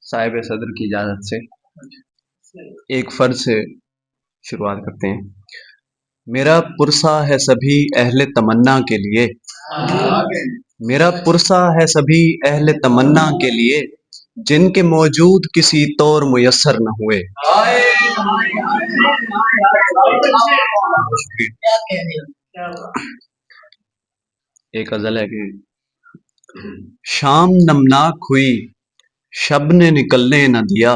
صاحب صدر کی اجازت سے ایک فرض سے شروعات کرتے ہیں۔ میرا پرسہ ہے سبھی اہل تمنا کے لیے، میرا پرسہ ہے سبھی اہل تمنا کے لیے، جن کے موجود کسی طور میسر نہ ہوئے۔ ایک غزل ہے کہ شام نمناک ہوئی شب نے نکلنے نہ دیا،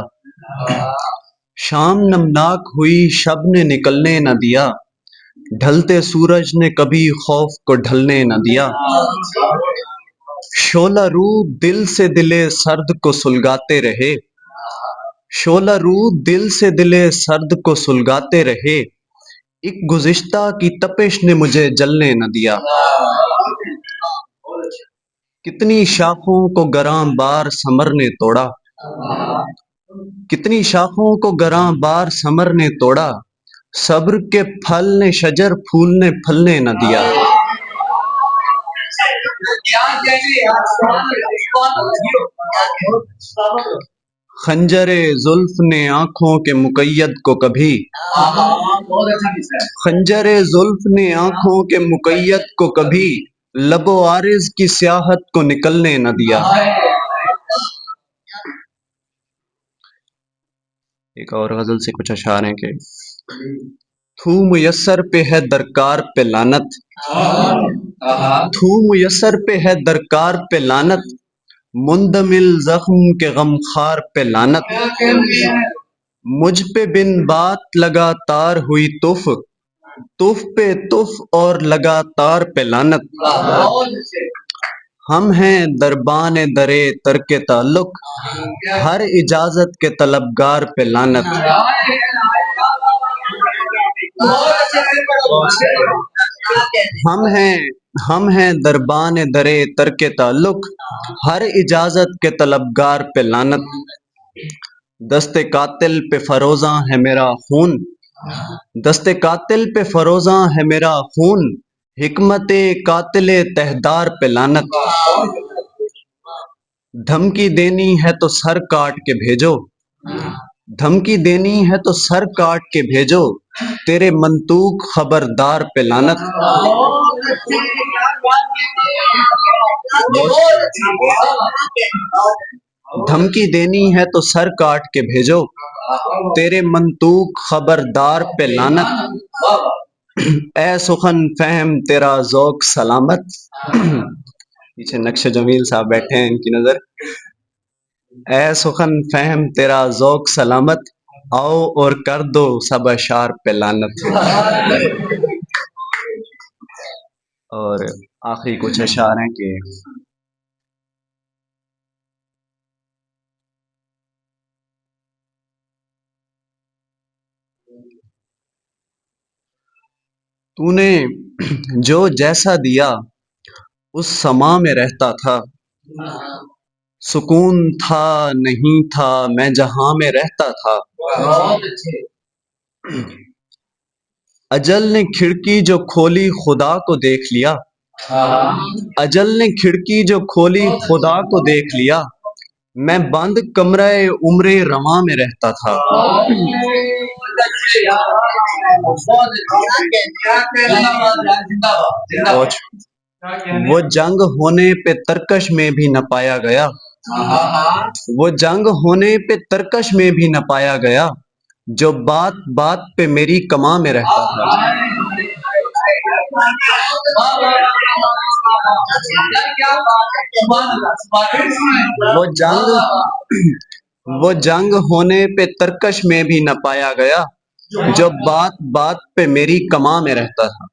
شام نمناک ہوئی شب نے نکلنے نہ دیا، ڈھلتے سورج نے کبھی خوف کو ڈھلنے نہ دیا، شعلہ رو دل سے دل سرد کو سلگاتے رہے، شعلہ رو دل سے دل سرد کو سلگاتے رہے، ایک گزشتہ کی تپش نے مجھے جلنے نہ دیا، کتنی شاخوں کو گراں بار ثمر نے توڑا، کتنی شاخوں کو گراں بار ثمر نے توڑا، صبر کے پھل نے شجر پھولنے پھلنے نہ دیا، خنجر زلف نے آنکھوں کے مقید کو کبھی، خنجر زلف نے آنکھوں کے مقید کو کبھی، لب و عارض کی سیاحت کو نکلنے نہ دیا۔ ایک اور غزل سے کچھ اشعار ہیں کہ تو میسر پہ ہے درکار پہ لعنت، تو میسر پہ ہے درکار پہ لعنت، مندمل زخم کے غمخار پہ لعنت، مجھ پہ بن بات لگاتار ہوئی تف، تف پہ تف اور لگاتار پہ لعنت، ہم ہیں دربان درے ترک تعلق، ہر اجازت کے طلبگار پہ لعنت، ہم ہیں دربان درے ترک تعلق، ہر اجازت کے طلبگار پہ لعنت، دست قاتل پہ فروزاں ہے میرا خون، دست قاتل پہ فروزاں ہے میرا خون، حکمت قاتل تہدار پہ لعنت، دھمکی دینی ہے تو سر کاٹ کے بھیجو، دھمکی دینی ہے تو سر کاٹ کے بھیجو، تیرے منطوق خبردار پہ لعنت، دھمکی دینی ہے تو سر کاٹ کے بھیجو، تیرے منطوق خبردار پہ لعنت، اے سخن فہم تیرا ذوق سلامت، پیچھے نقش جمیل صاحب بیٹھے ہیں ان کی نظر، اے سخن فہم تیرا ذوق سلامت، آؤ اور کر دو سب اشعار پہ لعنت۔ اور آخری کچھ اشعار ہیں کہ تو نے جو جیسا دیا اس سما میں رہتا تھا، سکون تھا نہیں تھا میں جہاں میں رہتا تھا، اجل نے کھڑکی جو کھولی خدا کو دیکھ لیا، اجل نے کھڑکی جو کھولی خدا کو دیکھ لیا، میں بند کمرہ عمر رواں میں رہتا تھا، وہ جنگ ہونے پہ ترکش میں بھی نہ پایا گیا، وہ جنگ ہونے پہ ترکش میں بھی نہ پایا گیا، جو بات بات پہ میری کماں میں رہتا تھا، وہ جنگ ہونے پہ ترکش میں بھی نہ پایا گیا، جو بات بات پہ میری کماں میں رہتا تھا۔